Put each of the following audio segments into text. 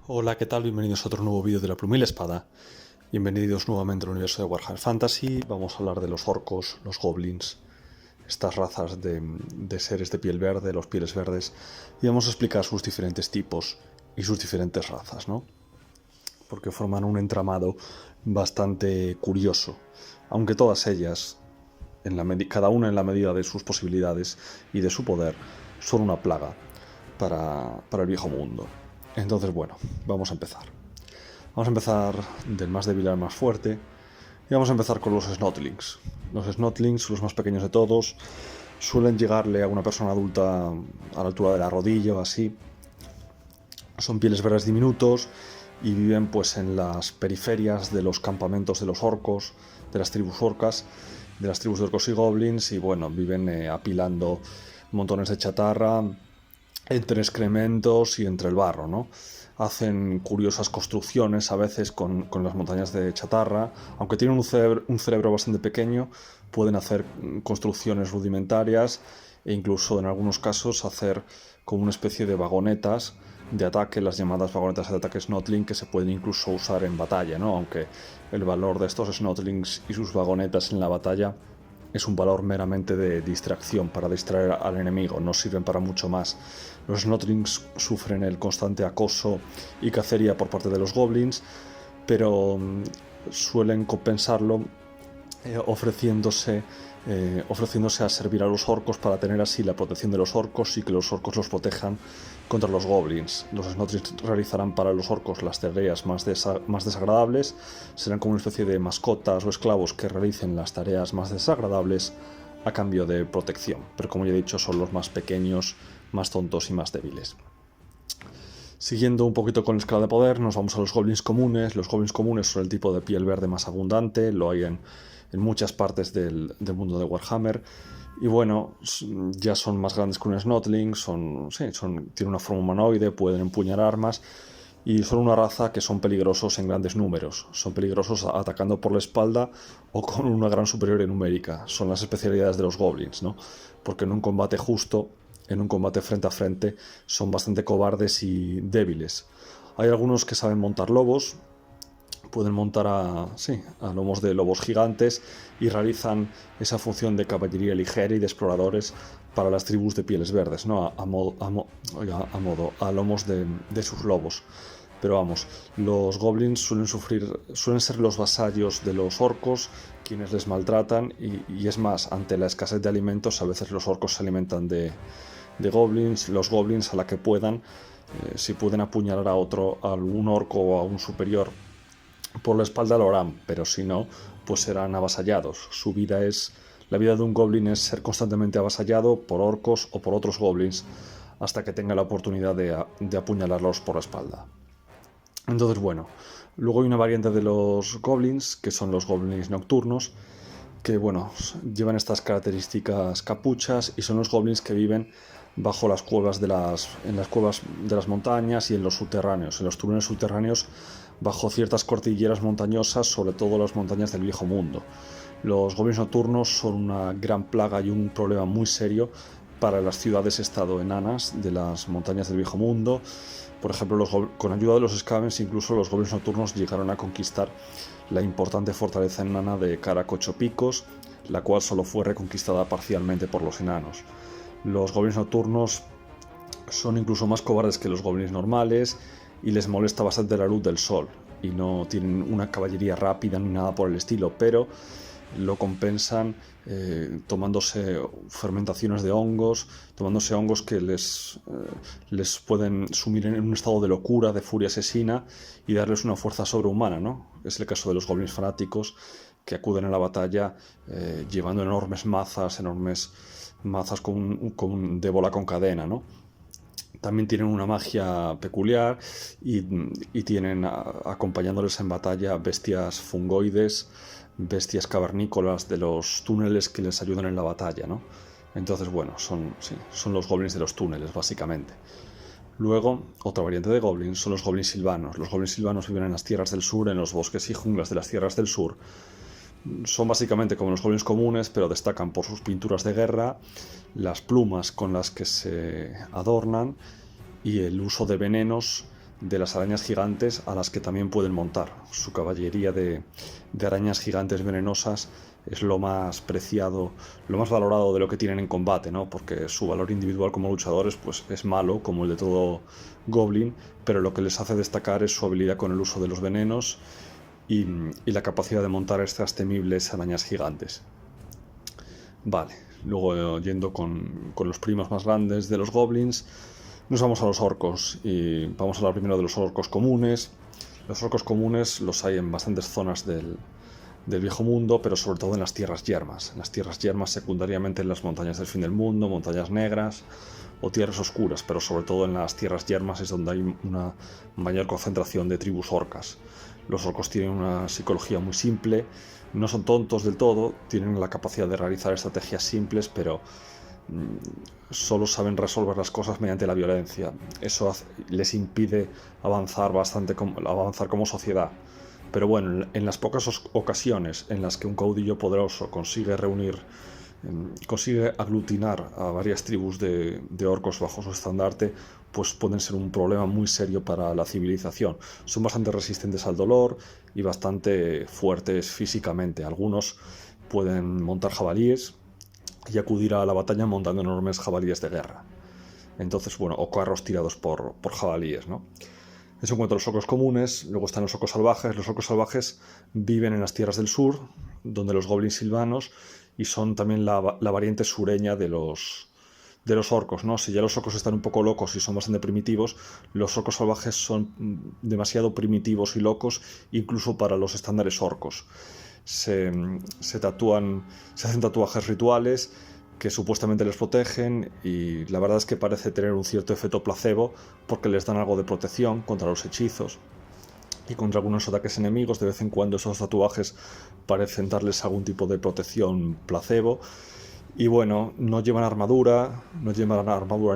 Hola, ¿qué tal? Bienvenidos a otro nuevo vídeo de la pluma y la espada. Bienvenidos nuevamente al universo de Warhammer Fantasy. Vamos a hablar de los orcos, los goblins, estas razas de seres de piel verde, los pieles verdes, y vamos a explicar sus diferentes tipos y sus diferentes razas, ¿no? Porque forman un entramado bastante curioso, aunque todas ellas, cada una en la medida de sus posibilidades y de su poder, son una plaga para el viejo mundo. Entonces, bueno, vamos a empezar. Vamos a empezar del más débil al más fuerte. Y vamos a empezar con los Snotlings. Los Snotlings son los más pequeños de todos. Suelen llegarle a una persona adulta a la altura de la rodilla o así. Son pieles verdes diminutos y viven pues en las periferias de los campamentos de los orcos, de las tribus orcas, de las tribus de orcos y goblins. Y bueno, viven apilando montones de chatarra entre excrementos y entre el barro, ¿no? Hacen curiosas construcciones a veces con las montañas de chatarra. Aunque tienen un cerebro bastante pequeño, pueden hacer construcciones rudimentarias e incluso en algunos casos hacer como una especie de vagonetas de ataque, las llamadas vagonetas de ataque Snotling, que se pueden incluso usar en batalla, ¿no? Aunque el valor de estos Snotlings y sus vagonetas en la batalla es un valor meramente de distracción, para distraer al enemigo, no sirven para mucho más. Los Snotlings sufren el constante acoso y cacería por parte de los goblins, pero suelen compensarlo ofreciéndose a servir a los orcos para tener así la protección de los orcos y que los orcos los protejan contra los goblins. Los Snotlings realizarán para los orcos las tareas más desagradables, serán como una especie de mascotas o esclavos que realicen las tareas más desagradables a cambio de protección, pero como ya he dicho son los más pequeños, más tontos y más débiles. Siguiendo un poquito con la escala de poder, nos vamos a los goblins comunes. Los goblins comunes son el tipo de piel verde más abundante, lo hay en muchas partes del mundo de Warhammer. Y bueno, ya son más grandes que un Snotling, tienen una forma humanoide, pueden empuñar armas y son una raza que son peligrosos en grandes números. Son peligrosos atacando por la espalda o con una gran superioridad numérica. Son las especialidades de los goblins, ¿no? Porque en un combate justo, en un combate frente a frente, son bastante cobardes y débiles. Hay algunos que saben montar lobos, pueden montar a lomos de lobos gigantes y realizan esa función de caballería ligera y de exploradores para las tribus de pieles verdes, ¿no? A lomos de sus lobos. Pero vamos, los goblins suelen ser los vasallos de los orcos, quienes les maltratan y es más, ante la escasez de alimentos, a veces los orcos se alimentan de goblins, los goblins a la que puedan, si pueden apuñalar a un orco o a un superior por la espalda lo harán, pero si no, pues serán avasallados. La vida de un goblin es ser constantemente avasallado por orcos o por otros goblins hasta que tenga la oportunidad de apuñalarlos por la espalda. Entonces, bueno, luego hay una variante de los goblins, que son los goblins nocturnos, que, bueno, llevan estas características capuchas y son los goblins que viven bajo las cuevas en las cuevas de las montañas y en los subterráneos, en los túneles subterráneos, bajo ciertas cordilleras montañosas, sobre todo las montañas del Viejo Mundo. Los goblins nocturnos son una gran plaga y un problema muy serio para las ciudades-estado enanas de las montañas del Viejo Mundo. Por ejemplo, con ayuda de los Skavens, incluso los goblins nocturnos llegaron a conquistar la importante fortaleza enana de Karak Ocho Picos, la cual solo fue reconquistada parcialmente por los enanos. Los goblins nocturnos son incluso más cobardes que los goblins normales y les molesta bastante la luz del sol y no tienen una caballería rápida ni nada por el estilo, pero lo compensan tomándose fermentaciones de hongos, tomándose hongos que les pueden sumir en un estado de locura, de furia asesina y darles una fuerza sobrehumana, ¿no? Es el caso de los goblins fanáticos que acuden a la batalla llevando enormes mazas de bola con cadena, ¿no? También tienen una magia peculiar y tienen acompañándoles en batalla bestias fungoides, bestias cavernícolas de los túneles que les ayudan en la batalla, ¿no? Entonces, bueno, son los goblins de los túneles, básicamente. Luego, otra variante de goblins son los goblins silvanos. Los goblins silvanos viven en las tierras del sur, en los bosques y junglas de las tierras del sur. Son básicamente como los goblins comunes, pero destacan por sus pinturas de guerra, las plumas con las que se adornan y el uso de venenos de las arañas gigantes a las que también pueden montar. Su caballería de arañas gigantes venenosas es lo más preciado, lo más valorado de lo que tienen en combate, ¿no? Porque su valor individual como luchadores pues, es malo, como el de todo goblin, pero lo que les hace destacar es su habilidad con el uso de los venenos y la capacidad de montar estas temibles arañas gigantes. Vale, luego yendo con los primos más grandes de los goblins, nos vamos a los orcos y vamos a hablar primero de los orcos comunes. Los orcos comunes los hay en bastantes zonas del viejo mundo, pero sobre todo en las tierras yermas. En las tierras yermas secundariamente en las montañas del fin del mundo, montañas negras o tierras oscuras, pero sobre todo en las tierras yermas es donde hay una mayor concentración de tribus orcas. Los orcos tienen una psicología muy simple, no son tontos del todo, tienen la capacidad de realizar estrategias simples, pero solo saben resolver las cosas mediante la violencia. Eso les impide avanzar como sociedad. Pero bueno, en las pocas ocasiones en las que un caudillo poderoso consigue aglutinar a varias tribus de orcos bajo su estandarte, pues pueden ser un problema muy serio para la civilización. Son bastante resistentes al dolor y bastante fuertes físicamente. Algunos pueden montar jabalíes y acudir a la batalla montando enormes jabalíes de guerra. Entonces, bueno, o carros tirados por jabalíes, ¿no? Eso en cuanto a los orcos comunes. Luego están los orcos salvajes. Los orcos salvajes viven en las tierras del sur, donde los goblins silvanos, y son también la variante sureña de los orcos, ¿no? Si ya los orcos están un poco locos y son bastante primitivos, los orcos salvajes son demasiado primitivos y locos, incluso para los estándares orcos. Se hacen tatuajes rituales que supuestamente les protegen, y la verdad es que parece tener un cierto efecto placebo, porque les dan algo de protección contra los hechizos y contra algunos ataques enemigos. De vez en cuando esos tatuajes parecen darles algún tipo de protección placebo. Y bueno, no llevan armadura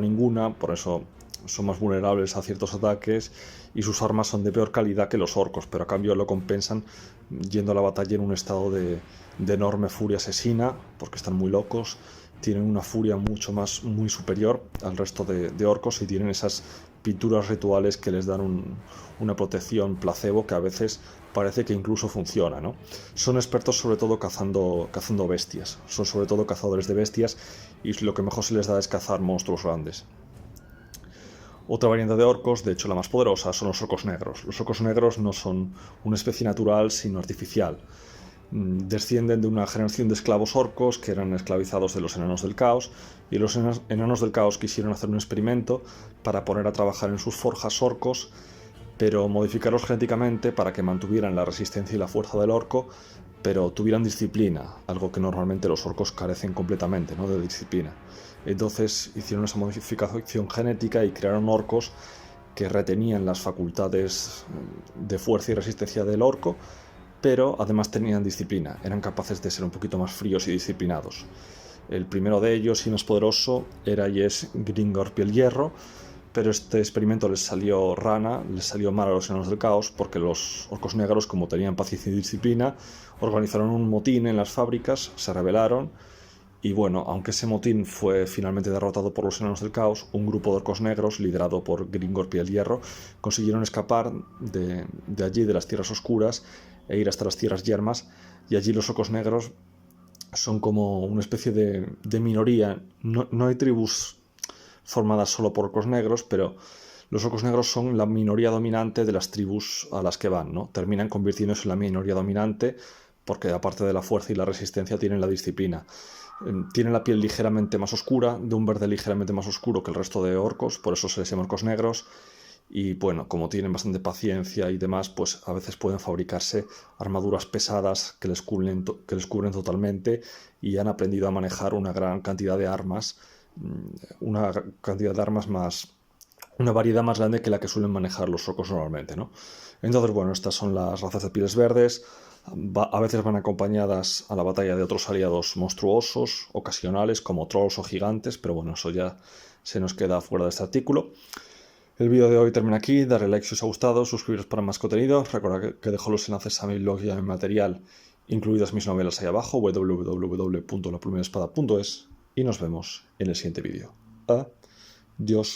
ninguna, por eso son más vulnerables a ciertos ataques, y sus armas son de peor calidad que los orcos, pero a cambio lo compensan yendo a la batalla en un estado de enorme furia asesina, porque están muy locos, tienen una furia muy superior al resto de orcos, y tienen esas pinturas rituales que les dan una protección placebo que a veces parece que incluso funciona, ¿no? Son expertos sobre todo cazando bestias, son sobre todo cazadores de bestias, y lo que mejor se les da es cazar monstruos grandes. Otra variante de orcos, de hecho la más poderosa, son los orcos negros. Los orcos negros no son una especie natural, sino artificial. Descienden de una generación de esclavos orcos que eran esclavizados de los enanos del caos, y los enanos del caos quisieron hacer un experimento para poner a trabajar en sus forjas orcos, pero modificarlos genéticamente para que mantuvieran la resistencia y la fuerza del orco, pero tuvieran disciplina, algo que normalmente los orcos carecen completamente, ¿no?, de disciplina. Entonces hicieron esa modificación genética y crearon orcos que retenían las facultades de fuerza y resistencia del orco, pero además tenían disciplina, eran capaces de ser un poquito más fríos y disciplinados. El primero de ellos y más poderoso era y es Gringor Piel Hierro, pero este experimento les salió mal a los enanos del caos, porque los orcos negros, como tenían paciencia y disciplina, organizaron un motín en las fábricas, se rebelaron, y bueno, aunque ese motín fue finalmente derrotado por los enanos del caos, un grupo de orcos negros, liderado por Gringor Piel Hierro, consiguieron escapar de allí, de las tierras oscuras, e ir hasta las tierras yermas, y allí los orcos negros son como una especie de minoría. No hay tribus formadas solo por orcos negros, pero los orcos negros son la minoría dominante de las tribus a las que van, ¿no? Terminan convirtiéndose en la minoría dominante porque, aparte de la fuerza y la resistencia, tienen la disciplina. Tienen la piel ligeramente más oscura, de un verde ligeramente más oscuro que el resto de orcos, por eso se les llama orcos negros. Y bueno, como tienen bastante paciencia y demás, pues a veces pueden fabricarse armaduras pesadas que les cubren totalmente, y han aprendido a manejar una gran cantidad de armas, una variedad más grande que la que suelen manejar los orcos normalmente, ¿no? Entonces, bueno, estas son las razas de pieles verdes. A veces van acompañadas a la batalla de otros aliados monstruosos, ocasionales, como trolls o gigantes, pero bueno, eso ya se nos queda fuera de este artículo. El vídeo de hoy termina aquí. Darle like si os ha gustado, suscribiros para más contenido. Recordad que dejo los enlaces a mi blog y a mi material, incluidas mis novelas, ahí abajo, www.laplumilaespada.es, y nos vemos en el siguiente vídeo. Adiós.